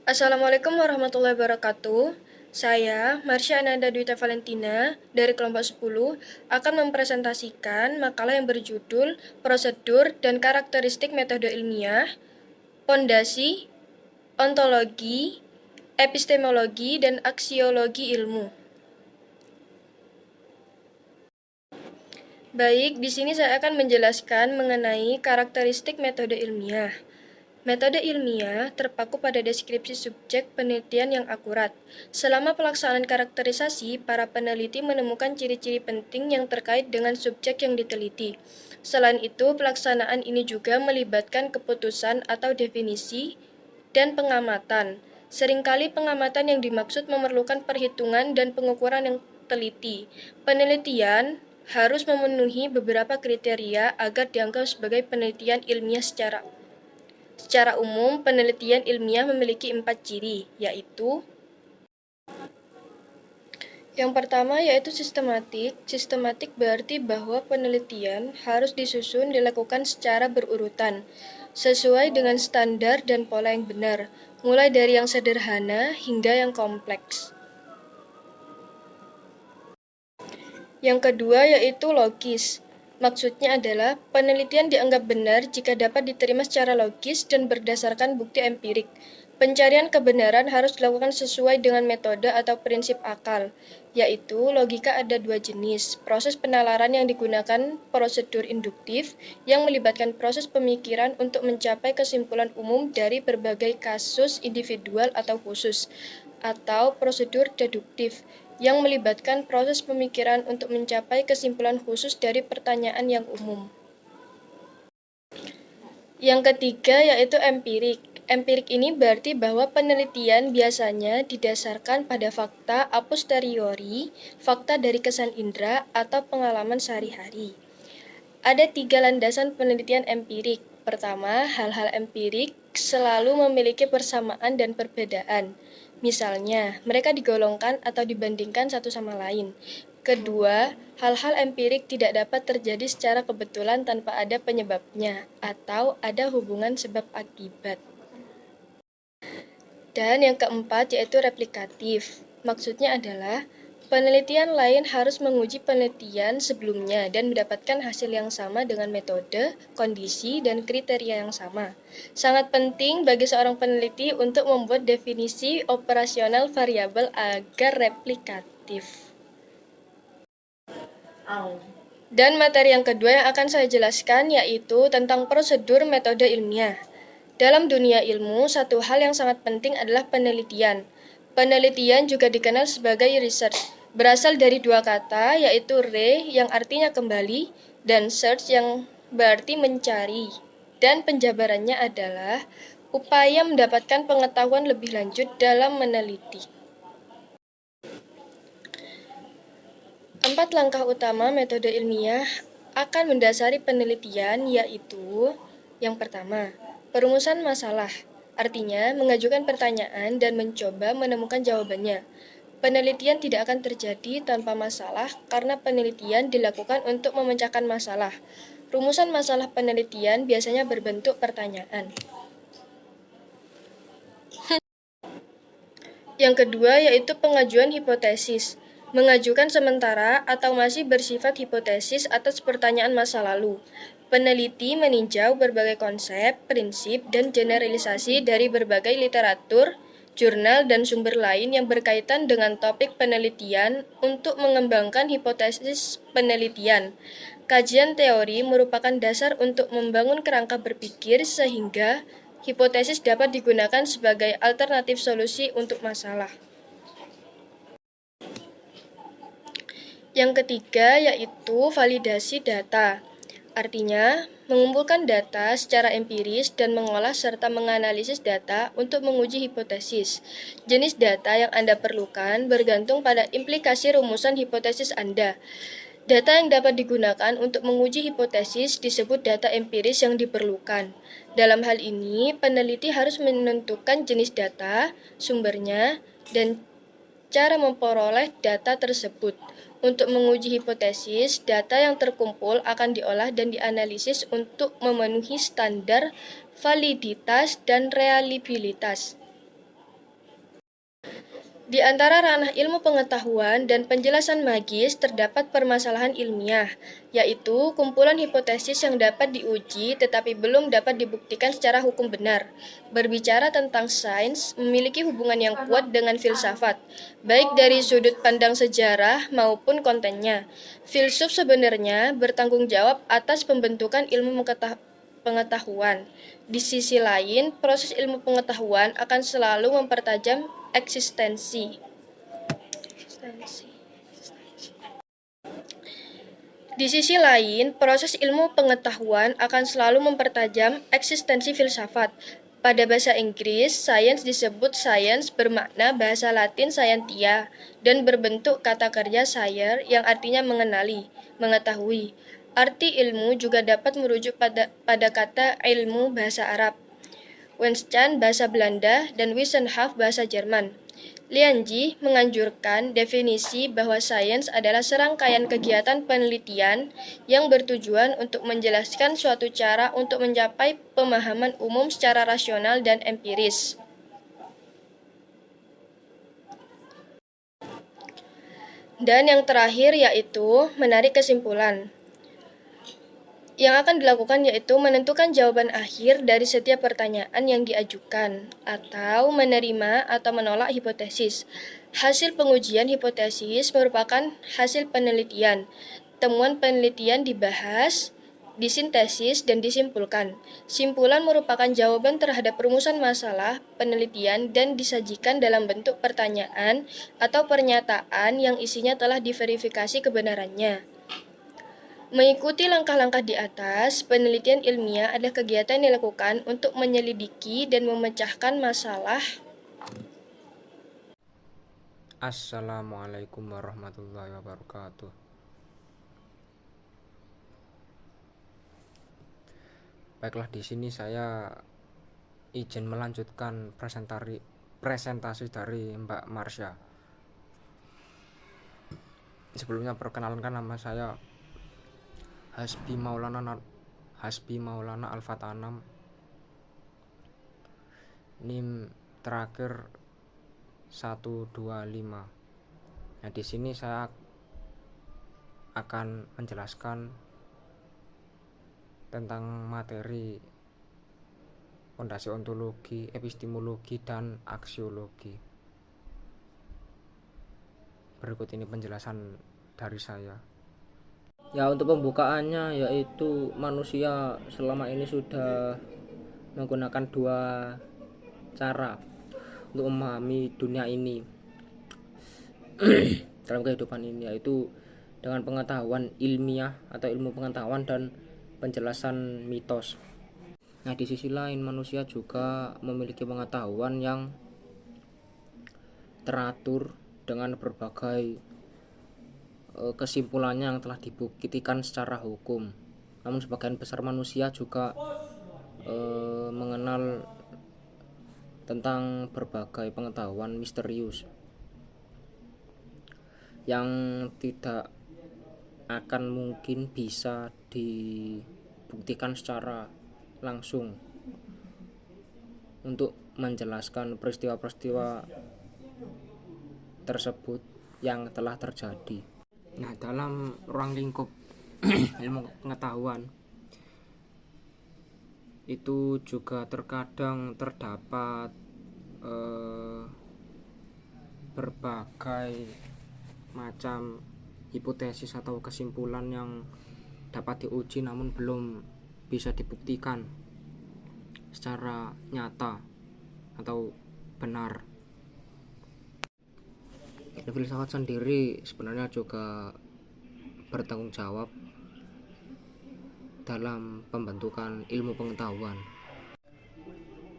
Assalamualaikum warahmatullahi wabarakatuh. Saya, Marsha Ananda Dwita Valentina, dari kelompok 10, akan mempresentasikan makalah yang berjudul Prosedur dan Karakteristik Metode Ilmiah, Pondasi, Ontologi, Epistemologi, dan Aksiologi Ilmu. Baik, di sini saya akan menjelaskan mengenai karakteristik metode ilmiah. Metode ilmiah terpaku pada deskripsi subjek penelitian yang akurat. Selama pelaksanaan karakterisasi, para peneliti menemukan ciri-ciri penting yang terkait dengan subjek yang diteliti. Selain itu, pelaksanaan ini juga melibatkan keputusan atau definisi dan pengamatan. Seringkali pengamatan yang dimaksud memerlukan perhitungan dan pengukuran yang teliti. Penelitian harus memenuhi beberapa kriteria agar dianggap sebagai penelitian ilmiah Secara umum, penelitian ilmiah memiliki 4 ciri, yaitu yang pertama yaitu sistematik. Sistematik berarti bahwa penelitian harus disusun dilakukan secara berurutan, sesuai dengan standar dan pola yang benar, mulai dari yang sederhana hingga yang kompleks. Yang kedua yaitu logis. Maksudnya adalah penelitian dianggap benar jika dapat diterima secara logis dan berdasarkan bukti empirik. Pencarian kebenaran harus dilakukan sesuai dengan metode atau prinsip akal, yaitu logika ada 2 jenis. Proses penalaran yang digunakan prosedur induktif yang melibatkan proses pemikiran untuk mencapai kesimpulan umum dari berbagai kasus individual atau khusus, atau prosedur deduktif yang melibatkan proses pemikiran untuk mencapai kesimpulan khusus dari pertanyaan yang umum. Yang ketiga yaitu empirik. Empirik ini berarti bahwa penelitian biasanya didasarkan pada fakta a posteriori, fakta dari kesan indera, atau pengalaman sehari-hari. Ada 3 landasan penelitian empirik. Pertama, hal-hal empirik selalu memiliki persamaan dan perbedaan. Misalnya, mereka digolongkan atau dibandingkan satu sama lain. Kedua, hal-hal empirik tidak dapat terjadi secara kebetulan tanpa ada penyebabnya, atau ada hubungan sebab akibat. Dan yang keempat yaitu replikatif. Maksudnya adalah penelitian lain harus menguji penelitian sebelumnya dan mendapatkan hasil yang sama dengan metode, kondisi, dan kriteria yang sama. Sangat penting bagi seorang peneliti untuk membuat definisi operasional variabel agar replikatif. Dan materi yang kedua yang akan saya jelaskan yaitu tentang prosedur metode ilmiah. Dalam dunia ilmu, satu hal yang sangat penting adalah penelitian. Penelitian juga dikenal sebagai research, berasal dari 2 kata, yaitu re yang artinya kembali, dan search yang berarti mencari. Dan penjabarannya adalah upaya mendapatkan pengetahuan lebih lanjut dalam meneliti. 4 langkah utama metode ilmiah akan mendasari penelitian, yaitu yang pertama, perumusan masalah, artinya mengajukan pertanyaan dan mencoba menemukan jawabannya. Penelitian tidak akan terjadi tanpa masalah karena penelitian dilakukan untuk memecahkan masalah. Rumusan masalah penelitian biasanya berbentuk pertanyaan. Yang kedua yaitu pengajuan hipotesis. Mengajukan sementara atau masih bersifat hipotesis atas pertanyaan masa lalu. Peneliti meninjau berbagai konsep, prinsip, dan generalisasi dari berbagai literatur, jurnal, dan sumber lain yang berkaitan dengan topik penelitian untuk mengembangkan hipotesis penelitian. Kajian teori merupakan dasar untuk membangun kerangka berpikir sehingga hipotesis dapat digunakan sebagai alternatif solusi untuk masalah. Yang ketiga yaitu validasi data. Artinya, mengumpulkan data secara empiris dan mengolah serta menganalisis data untuk menguji hipotesis. Jenis data yang Anda perlukan bergantung pada implikasi rumusan hipotesis Anda. Data yang dapat digunakan untuk menguji hipotesis disebut data empiris yang diperlukan. Dalam hal ini, peneliti harus menentukan jenis data, sumbernya, dan cara memperoleh data tersebut. Untuk menguji hipotesis, data yang terkumpul akan diolah dan dianalisis untuk memenuhi standar validitas dan reliabilitas. Di antara ranah ilmu pengetahuan dan penjelasan magis terdapat permasalahan ilmiah, yaitu kumpulan hipotesis yang dapat diuji tetapi belum dapat dibuktikan secara hukum benar. Berbicara tentang sains memiliki hubungan yang kuat dengan filsafat, baik dari sudut pandang sejarah maupun kontennya. Filsuf sebenarnya bertanggung jawab atas pembentukan ilmu pengetahuan. Di sisi lain, proses ilmu pengetahuan akan selalu mempertajam eksistensi. Di sisi lain, proses ilmu pengetahuan akan selalu mempertajam eksistensi filsafat. Pada bahasa Inggris, sains disebut science bermakna bahasa Latin scientia dan berbentuk kata kerja sciere yang artinya mengenali, mengetahui. Arti ilmu juga dapat merujuk pada kata ilmu bahasa Arab, Wissenschaft bahasa Belanda, dan Wissenschaft bahasa Jerman. Lianji menganjurkan definisi bahwa sains adalah serangkaian kegiatan penelitian yang bertujuan untuk menjelaskan suatu cara untuk mencapai pemahaman umum secara rasional dan empiris. Dan yang terakhir yaitu menarik kesimpulan. Yang akan dilakukan yaitu menentukan jawaban akhir dari setiap pertanyaan yang diajukan, atau menerima atau menolak hipotesis. Hasil pengujian hipotesis merupakan hasil penelitian. Temuan penelitian dibahas, disintesis, dan disimpulkan. Simpulan merupakan jawaban terhadap rumusan masalah penelitian dan disajikan dalam bentuk pertanyaan atau pernyataan yang isinya telah diverifikasi kebenarannya. Mengikuti langkah-langkah di atas, penelitian ilmiah adalah kegiatan yang dilakukan untuk menyelidiki dan memecahkan masalah. Assalamualaikum warahmatullahi wabarakatuh. Baiklah, di sini saya izin melanjutkan presentasi dari Mbak Marsha. Sebelumnya perkenalkan, nama saya Hasbi Maulana Al-Fatanam. NIM terakhir 125. Nah, di sini saya akan menjelaskan tentang materi fondasi ontologi, epistemologi, dan aksiologi. Berikut ini penjelasan dari saya. Ya, untuk pembukaannya yaitu manusia selama ini sudah menggunakan dua cara untuk memahami dunia ini dalam kehidupan ini, yaitu dengan pengetahuan ilmiah atau ilmu pengetahuan dan penjelasan mitos. Nah, di sisi lain manusia juga memiliki pengetahuan yang teratur dengan berbagai kesimpulannya yang telah dibuktikan secara hukum. Namun sebagian besar manusia juga mengenal tentang berbagai pengetahuan misterius yang tidak akan mungkin bisa dibuktikan secara langsung untuk menjelaskan peristiwa-peristiwa tersebut yang telah terjadi. Nah, dalam ruang lingkup ilmu pengetahuan itu juga terkadang terdapat berbagai macam hipotesis atau kesimpulan yang dapat diuji namun belum bisa dibuktikan secara nyata atau benar. Filsafat sendiri sebenarnya juga bertanggung jawab dalam pembentukan ilmu pengetahuan.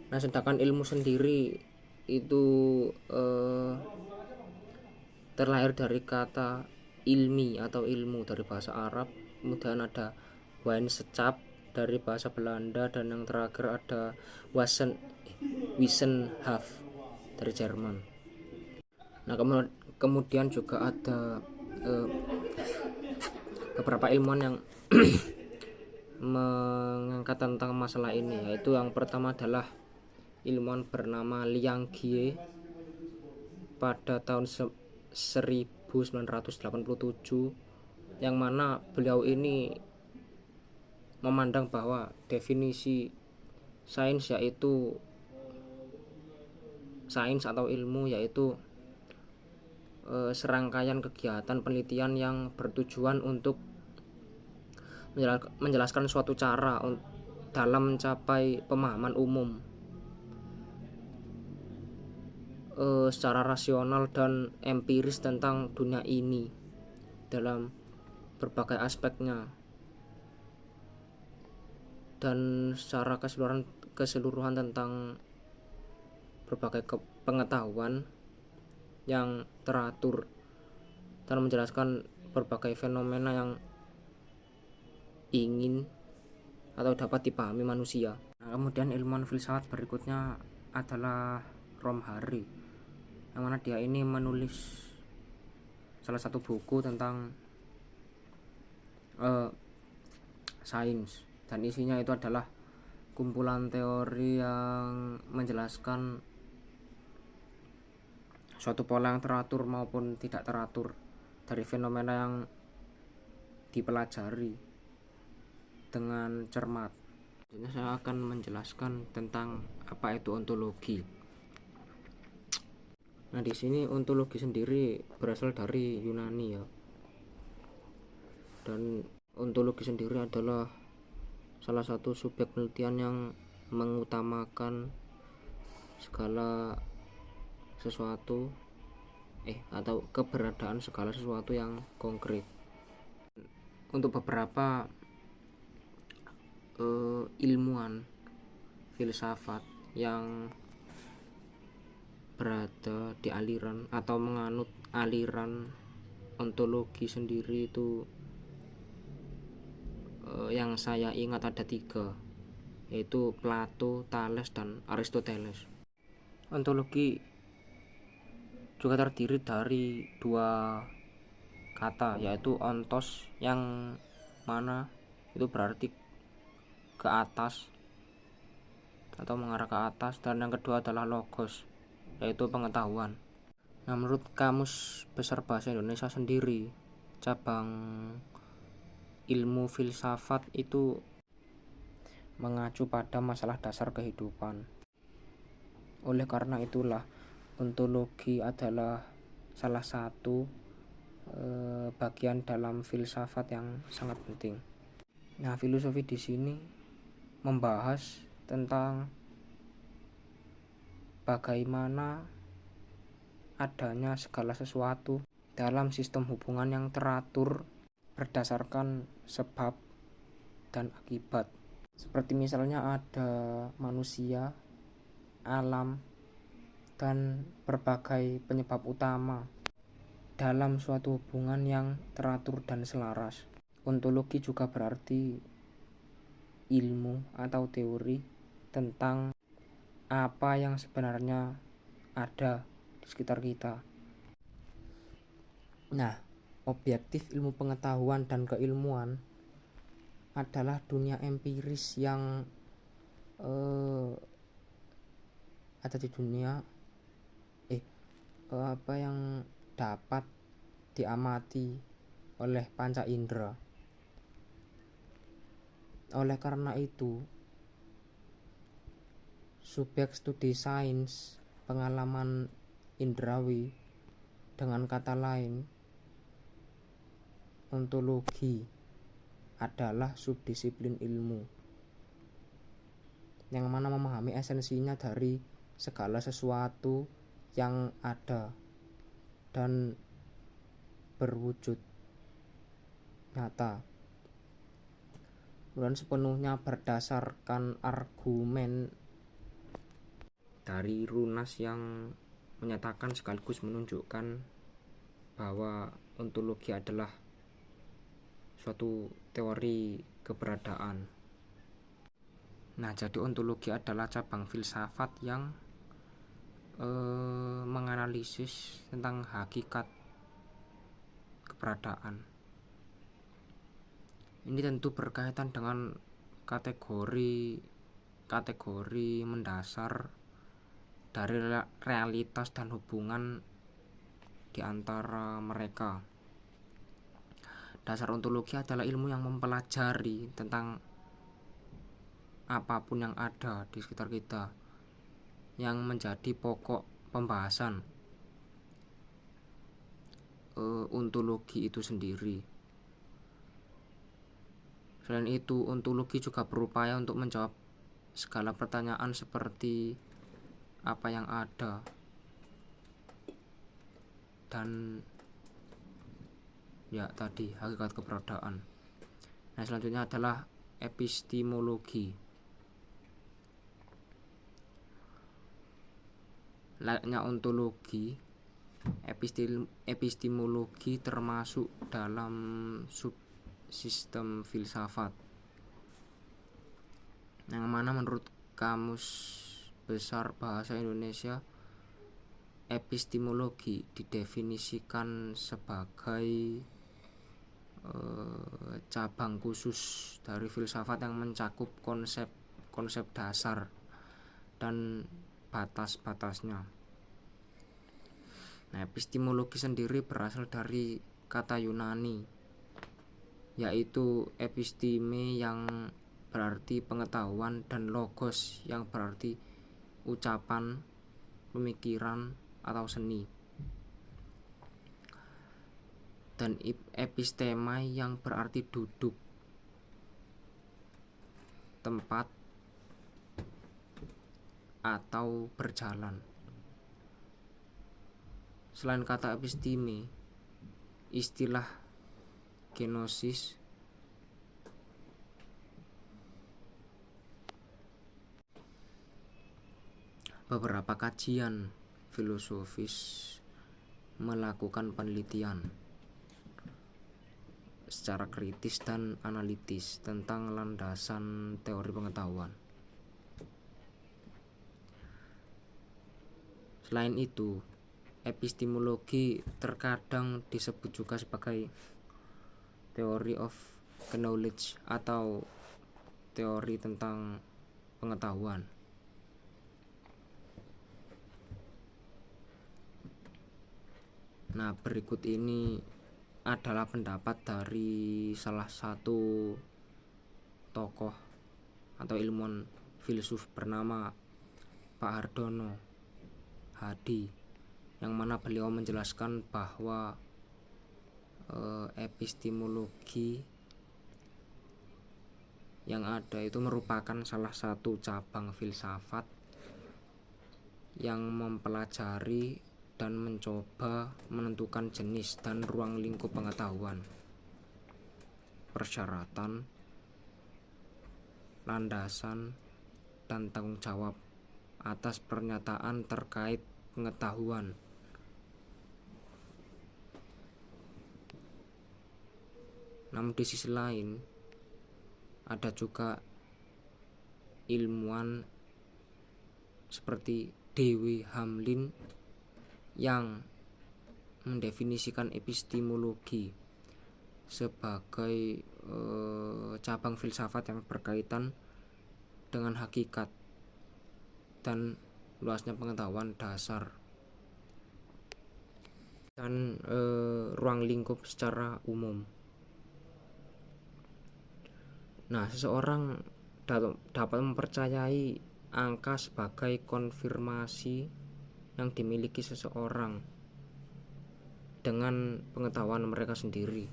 Nah, sedangkan ilmu sendiri itu terlahir dari kata ilmi atau ilmu dari bahasa Arab, kemudian ada Wissenschaft dari bahasa Belanda, dan yang terakhir ada Wissenschaft dari Jerman. Nah, kemudian juga ada beberapa ilmuwan yang mengangkat tentang masalah ini, yaitu yang pertama adalah ilmuwan bernama Liang Jie. pada tahun 1987, yang mana beliau ini memandang bahwa definisi sains atau ilmu yaitu serangkaian kegiatan penelitian yang bertujuan untuk menjelaskan suatu cara dalam mencapai pemahaman umum secara rasional dan empiris tentang dunia ini dalam berbagai aspeknya, dan secara keseluruhan tentang berbagai pengetahuan yang teratur dan menjelaskan berbagai fenomena yang ingin atau dapat dipahami manusia. Nah, kemudian ilmuwan filsafat berikutnya adalah Rom Hari, yang mana dia ini menulis salah satu buku tentang sains, dan isinya itu adalah kumpulan teori yang menjelaskan suatu pola yang teratur maupun tidak teratur dari fenomena yang dipelajari dengan cermat. Jadi saya akan menjelaskan tentang apa itu ontologi. Nah, di sini ontologi sendiri berasal dari Yunani ya. Dan ontologi sendiri adalah salah satu subjek penelitian yang mengutamakan segala sesuatu atau keberadaan segala sesuatu yang konkret. Untuk beberapa ilmuwan filsafat yang berada di aliran atau menganut aliran ontologi sendiri itu yang saya ingat ada 3, yaitu Plato, Thales, dan Aristoteles. Ontologi juga terdiri dari 2 kata, yaitu ontos yang mana itu berarti ke atas atau mengarah ke atas, dan yang kedua adalah logos, yaitu pengetahuan. Nah, menurut Kamus Besar Bahasa Indonesia sendiri, cabang ilmu filsafat itu mengacu pada masalah dasar kehidupan. Oleh karena itulah ontologi adalah salah satu bagian dalam filsafat yang sangat penting. Nah, filosofi di sini membahas tentang bagaimana adanya segala sesuatu dalam sistem hubungan yang teratur berdasarkan sebab dan akibat. Seperti misalnya ada manusia, alam, dan berbagai penyebab utama dalam suatu hubungan yang teratur dan selaras. Ontologi juga berarti ilmu atau teori tentang apa yang sebenarnya ada di sekitar kita. Nah, objektif ilmu pengetahuan dan keilmuan adalah dunia empiris yang ada di dunia yang dapat diamati oleh panca indera. Oleh karena itu, subjek studi sains pengalaman indrawi, dengan kata lain, ontologi adalah subdisiplin ilmu yang mana memahami esensinya dari segala sesuatu yang ada dan berwujud nyata, dan sepenuhnya berdasarkan argumen dari Runas yang menyatakan sekaligus menunjukkan bahwa ontologi adalah suatu teori keberadaan. Nah, jadi ontologi adalah cabang filsafat yang menganalisis tentang hakikat keberadaan. Ini tentu berkaitan dengan kategori mendasar dari realitas dan hubungan di antara mereka. Dasar ontologi adalah ilmu yang mempelajari tentang apapun yang ada di sekitar kita, yang menjadi pokok pembahasan ontologi itu sendiri. Selain itu, ontologi juga berupaya untuk menjawab segala pertanyaan seperti apa yang ada dan ya tadi hakikat keberadaan. Nah, selanjutnya adalah epistemologi. Layaknya ontologi, epistemologi termasuk dalam subsistem filsafat, yang mana menurut Kamus Besar Bahasa Indonesia, epistemologi didefinisikan sebagai cabang khusus dari filsafat yang mencakup konsep dasar dan batas-batasnya. Nah, epistemologi sendiri berasal dari kata Yunani, yaitu episteme yang berarti pengetahuan dan logos yang berarti ucapan, pemikiran, atau seni. Dan epistema yang berarti duduk, tempat, atau berjalan. Selain kata episteme, istilah genosis beberapa kajian filosofis melakukan penelitian secara kritis dan analitis tentang landasan teori pengetahuan. Selain itu, epistemologi terkadang disebut juga sebagai theory of knowledge atau teori tentang pengetahuan. Nah, berikut ini adalah pendapat dari salah satu tokoh atau ilmuwan filsuf bernama Pak Hardono Hadi, yang mana beliau menjelaskan bahwa epistemologi yang ada itu merupakan salah satu cabang filsafat yang mempelajari dan mencoba menentukan jenis dan ruang lingkup pengetahuan, persyaratan, landasan, dan tanggung jawab atas pernyataan terkait pengetahuan. Namun di sisi lain, ada juga ilmuwan seperti Dewi Hamlin yang mendefinisikan epistemologi sebagai cabang filsafat yang berkaitan dengan hakikat dan luasnya pengetahuan dasar dan ruang lingkup secara umum. Nah, seseorang dapat mempercayai angka sebagai konfirmasi yang dimiliki seseorang dengan pengetahuan mereka sendiri.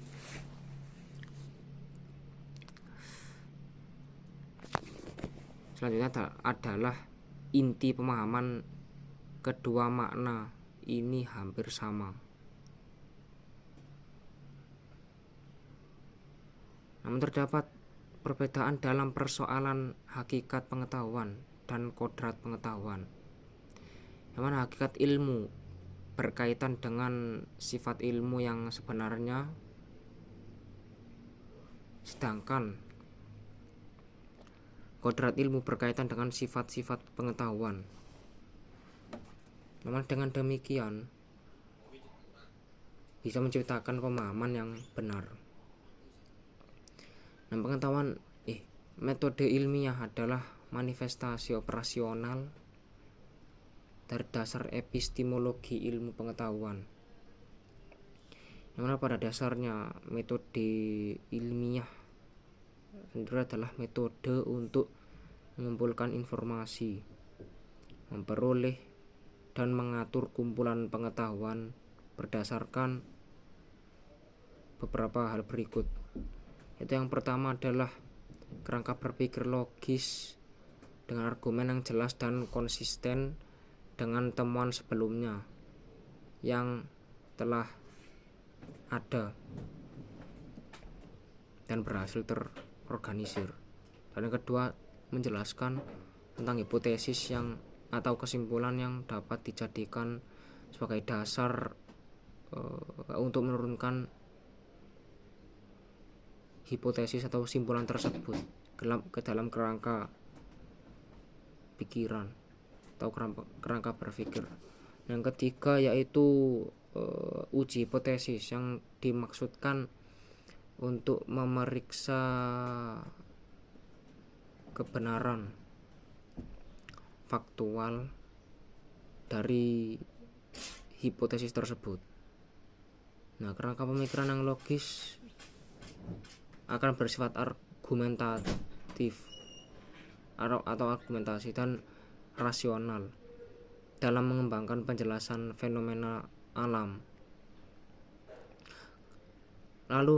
Selanjutnya adalah inti pemahaman kedua makna ini hampir sama. Namun terdapat perbedaan dalam persoalan hakikat pengetahuan dan kodrat pengetahuan, yang mana hakikat ilmu berkaitan dengan sifat ilmu yang sebenarnya, sedangkan kodrat ilmu berkaitan dengan sifat-sifat pengetahuan. Namun dengan demikian bisa menciptakan pemahaman yang benar. Nah, pengetahuan metode ilmiah adalah manifestasi operasional dari dasar epistemologi ilmu pengetahuan. Yang mana pada dasarnya metode ilmiah sendiri adalah metode untuk mengumpulkan informasi, memperoleh dan mengatur kumpulan pengetahuan berdasarkan beberapa hal berikut. Itu yang pertama adalah kerangka berpikir logis dengan argumen yang jelas dan konsisten dengan temuan sebelumnya yang telah ada dan berhasil terorganisir. Dan yang kedua, menjelaskan tentang hipotesis yang atau kesimpulan yang dapat dijadikan sebagai dasar untuk menurunkan hipotesis atau kesimpulan tersebut ke dalam kerangka pikiran atau kerangka berpikir. Yang ketiga yaitu uji hipotesis, yang dimaksudkan untuk memeriksa kebenaran faktual dari hipotesis tersebut. Nah, kerangka pemikiran yang logis akan bersifat argumentatif atau argumentasi dan rasional dalam mengembangkan penjelasan fenomena alam. Lalu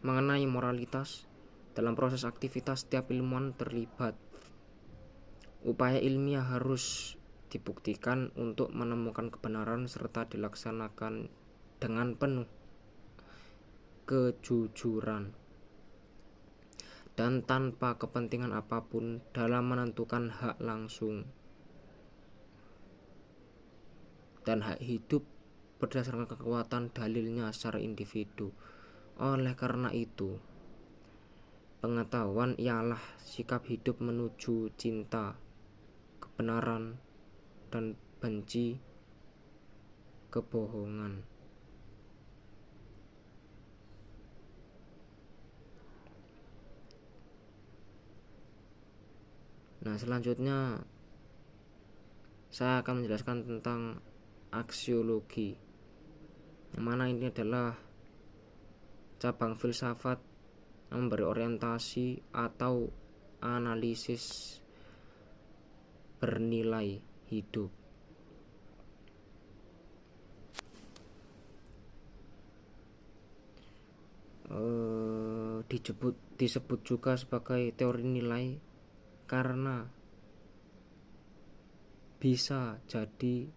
mengenai moralitas dalam proses aktivitas setiap ilmuwan terlibat. Upaya ilmiah harus dibuktikan untuk menemukan kebenaran serta dilaksanakan dengan penuh kejujuran dan tanpa kepentingan apapun dalam menentukan hak langsung dan hak hidup berdasarkan kekuatan dalilnya secara individu. Oleh karena itu, pengetahuan ialah sikap hidup menuju cinta, kebenaran, dan benci kebohongan. Nah, selanjutnya saya akan menjelaskan tentang aksiologi, yang mana ini adalah cabang filsafat yang memberi orientasi atau analisis bernilai hidup. Disebut juga sebagai teori nilai karena bisa jadi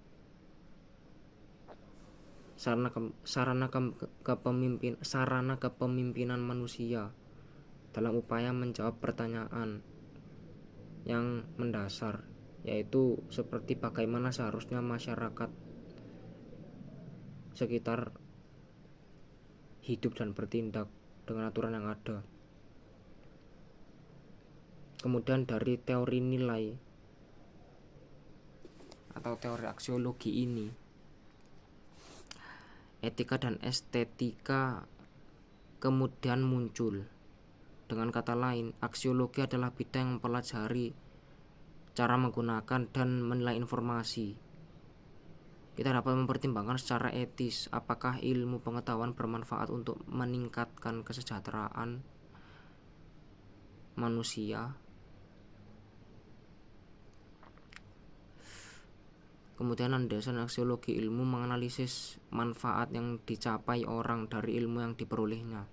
sarana kepemimpinan manusia dalam upaya menjawab pertanyaan yang mendasar, yaitu seperti bagaimana seharusnya masyarakat sekitar hidup dan bertindak dengan aturan yang ada. Kemudian dari teori nilai atau teori aksiologi ini, etika dan estetika kemudian muncul. Dengan kata lain, aksiologi adalah bidang yang mempelajari cara menggunakan dan menilai informasi. Kita dapat mempertimbangkan secara etis apakah ilmu pengetahuan bermanfaat untuk meningkatkan kesejahteraan manusia. Kemudian landasan aksiologi ilmu menganalisis manfaat yang dicapai orang dari ilmu yang diperolehnya.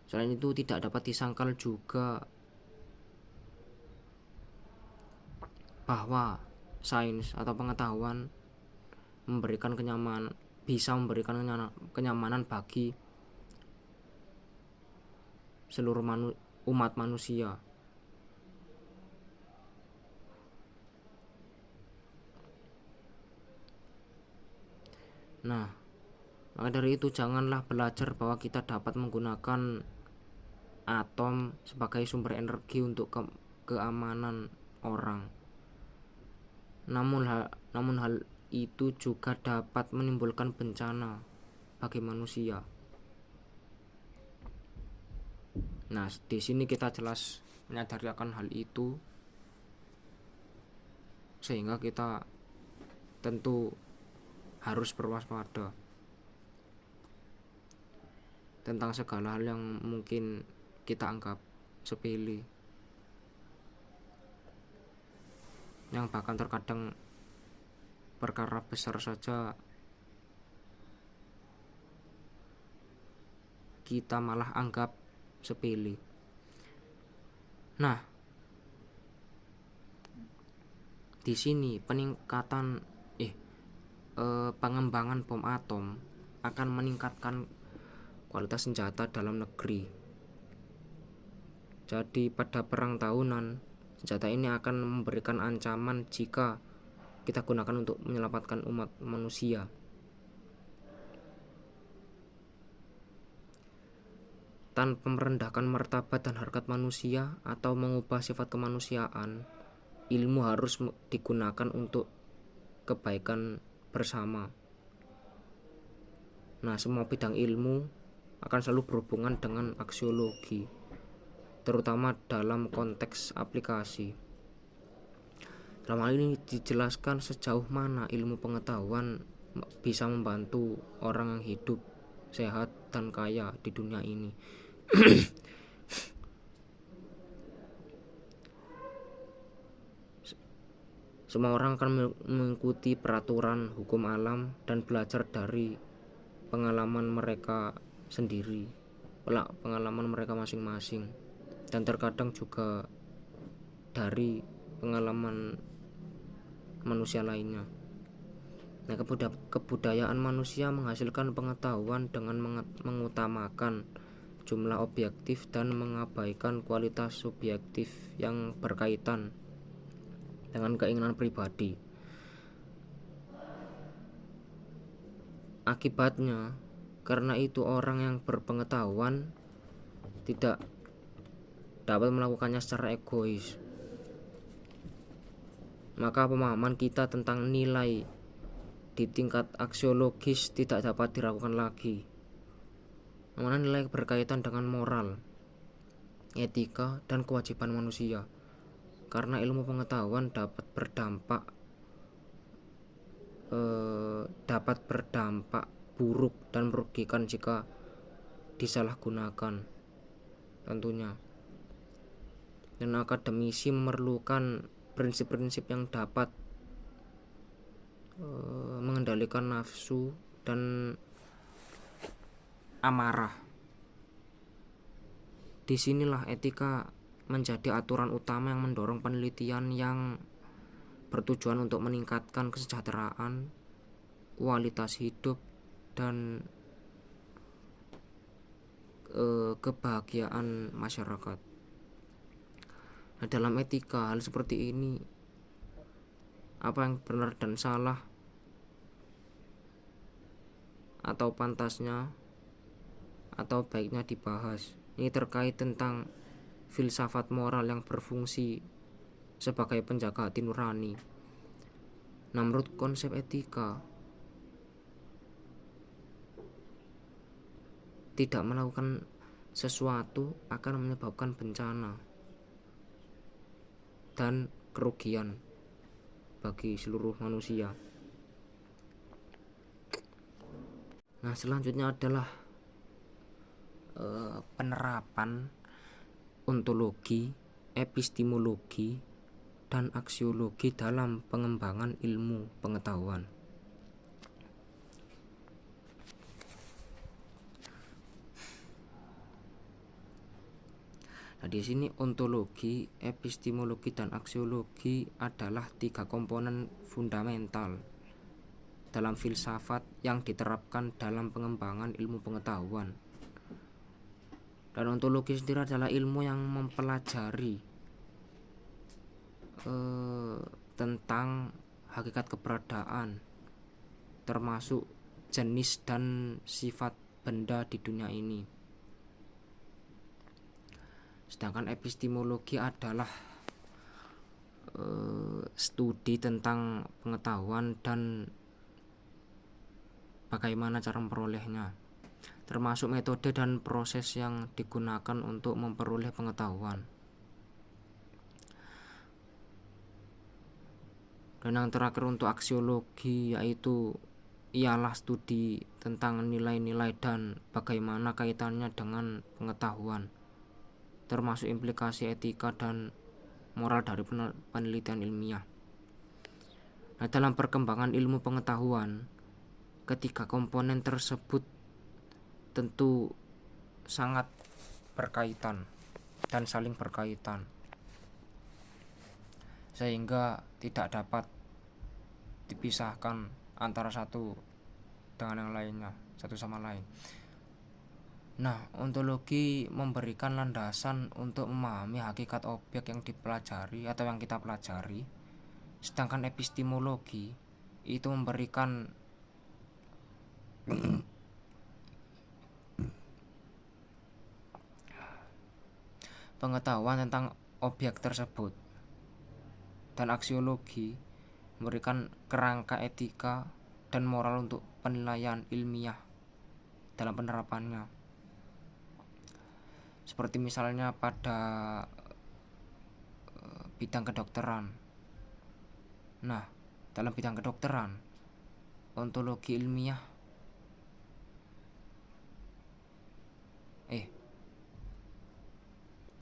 Selain itu, tidak dapat disangkal juga bahwa sains atau pengetahuan bisa memberikan kenyamanan bagi seluruh umat manusia. Nah, maka dari itu janganlah belajar bahwa kita dapat menggunakan atom sebagai sumber energi untuk keamanan orang. Namun hal itu juga dapat menimbulkan bencana bagi manusia. Nah, di sini kita jelas menyadari akan hal itu. sehingga kita tentu harus berwaspada tentang segala hal yang mungkin kita anggap sepele, yang bahkan terkadang perkara besar saja kita malah anggap sepele. Nah, di sini pengembangan bom atom akan meningkatkan kualitas senjata dalam negeri. Jadi pada perang tahunan, senjata ini akan memberikan ancaman jika kita gunakan untuk menyelamatkan umat manusia. Tanpa merendahkan martabat dan harkat manusia atau mengubah sifat kemanusiaan, ilmu harus digunakan untuk kebaikan bersama. Nah, semua bidang ilmu akan selalu berhubungan dengan aksiologi, terutama dalam konteks aplikasi. Dalam hal ini dijelaskan sejauh mana ilmu pengetahuan bisa membantu orang yang hidup sehat dan kaya di dunia ini. Semua orang akan mengikuti peraturan hukum alam dan belajar dari pengalaman mereka sendiri, pengalaman mereka masing-masing, dan terkadang juga dari pengalaman manusia lainnya. Nah, kebudayaan manusia menghasilkan pengetahuan dengan mengutamakan jumlah objektif dan mengabaikan kualitas subjektif yang berkaitan dengan keinginan pribadi. Akibatnya, karena itu orang yang berpengetahuan tidak dapat melakukannya secara egois. Maka pemahaman kita tentang nilai di tingkat aksiologis tidak dapat diragukan lagi. Mana nilai berkaitan dengan moral, etika, dan kewajiban manusia. Karena ilmu pengetahuan dapat berdampak buruk dan merugikan jika disalahgunakan tentunya. Dan akademisi memerlukan prinsip-prinsip yang dapat mengendalikan nafsu dan amarah. Disinilah etika menjadi aturan utama yang mendorong penelitian yang bertujuan untuk meningkatkan kesejahteraan, kualitas hidup, dan kebahagiaan masyarakat. Nah, dalam etika hal seperti ini, apa yang benar dan salah atau pantasnya atau baiknya dibahas. Ini terkait tentang filsafat moral yang berfungsi sebagai penjaga hati nurani. Nah, menurut konsep etika, tidak melakukan sesuatu akan menyebabkan bencana dan kerugian bagi seluruh manusia. Nah, selanjutnya adalah penerapan ontologi, epistemologi, dan aksiologi dalam pengembangan ilmu pengetahuan. Nah, di sini ontologi, epistemologi, dan aksiologi adalah 3 komponen fundamental dalam filsafat yang diterapkan dalam pengembangan ilmu pengetahuan. Dan ontologi sendiri adalah ilmu yang mempelajari tentang hakikat keberadaan, termasuk jenis dan sifat benda di dunia ini. Sedangkan epistemologi adalah studi tentang pengetahuan dan bagaimana cara memperolehnya, termasuk metode dan proses yang digunakan untuk memperoleh pengetahuan. Dan yang terakhir untuk aksiologi, yaitu ialah studi tentang nilai-nilai dan bagaimana kaitannya dengan pengetahuan, termasuk implikasi etika dan moral dari penelitian ilmiah. Nah, dalam perkembangan ilmu pengetahuan, ketiga komponen tersebut tentu sangat berkaitan dan saling berkaitan, sehingga tidak dapat dipisahkan antara satu dengan yang lainnya, satu sama lain. Nah, ontologi memberikan landasan untuk memahami hakikat objek yang dipelajari atau yang kita pelajari, sedangkan epistemologi itu memberikan pengetahuan tentang objek tersebut, dan aksiologi memberikan kerangka etika dan moral untuk penilaian ilmiah dalam penerapannya. Seperti misalnya pada bidang kedokteran. Nah, dalam bidang kedokteran, ontologi ilmiah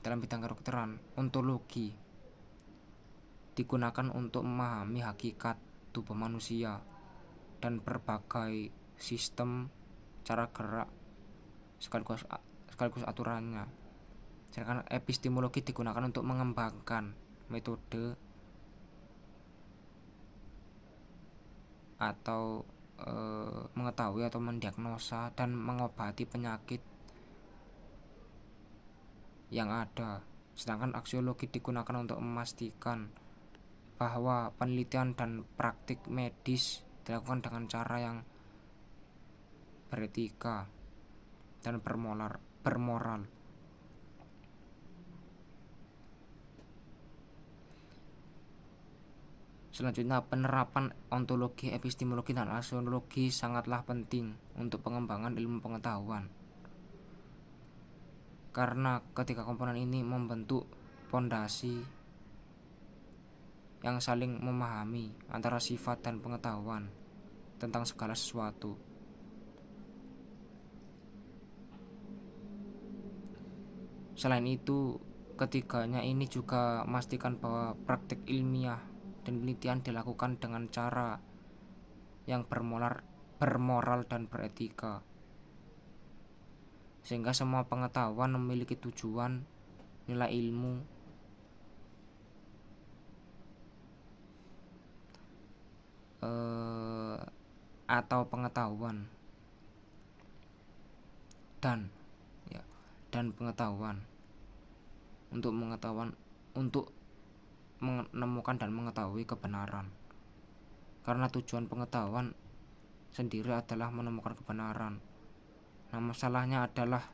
dalam bidang kedokteran, ontologi digunakan untuk memahami hakikat tubuh manusia dan berbagai sistem, cara gerak, sekaligus aturannya. Sedangkan epistemologi digunakan untuk mengembangkan metode atau mengetahui atau mendiagnosa dan mengobati penyakit yang ada. Sedangkan aksiologi digunakan untuk memastikan bahwa penelitian dan praktik medis dilakukan dengan cara yang beretika dan bermoral. Selanjutnya, penerapan ontologi, epistemologi, dan aksiologi sangatlah penting untuk pengembangan ilmu pengetahuan, karena ketiga komponen ini membentuk fondasi yang saling memahami antara sifat dan pengetahuan tentang segala sesuatu. Selain itu, ketiganya ini juga memastikan bahwa praktik ilmiah dan penelitian dilakukan dengan cara yang bermoral dan beretika, sehingga semua pengetahuan memiliki tujuan, nilai ilmu, atau pengetahuan dan pengetahuan untuk menemukan dan mengetahui kebenaran. Karena tujuan pengetahuan sendiri adalah menemukan kebenaran. Nah, masalahnya adalah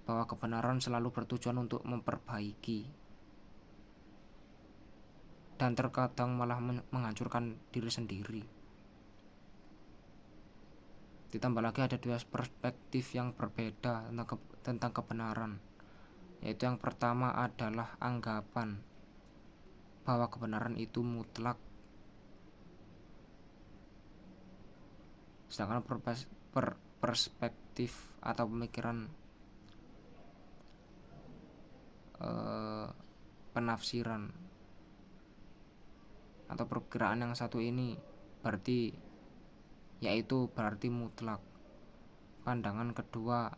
bahwa kebenaran selalu bertujuan untuk memperbaiki dan terkadang malah menghancurkan diri sendiri. Ditambah lagi ada dua perspektif yang berbeda tentang kebenaran, yaitu yang pertama adalah anggapan bahwa kebenaran itu mutlak, sedangkan perspektif atau pemikiran penafsiran atau perkiraan yang satu ini berarti mutlak. Pandangan kedua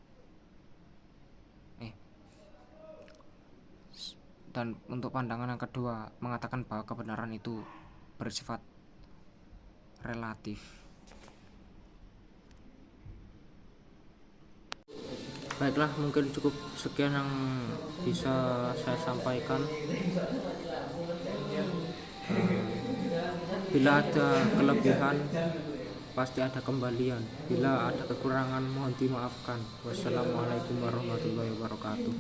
dan untuk pandangan yang kedua mengatakan bahwa kebenaran itu bersifat relatif. Baiklah, mungkin cukup sekian yang bisa saya sampaikan. Bila ada kelebihan, pasti ada kembalian. Bila ada kekurangan, mohon dimaafkan. Wassalamualaikum warahmatullahi wabarakatuh.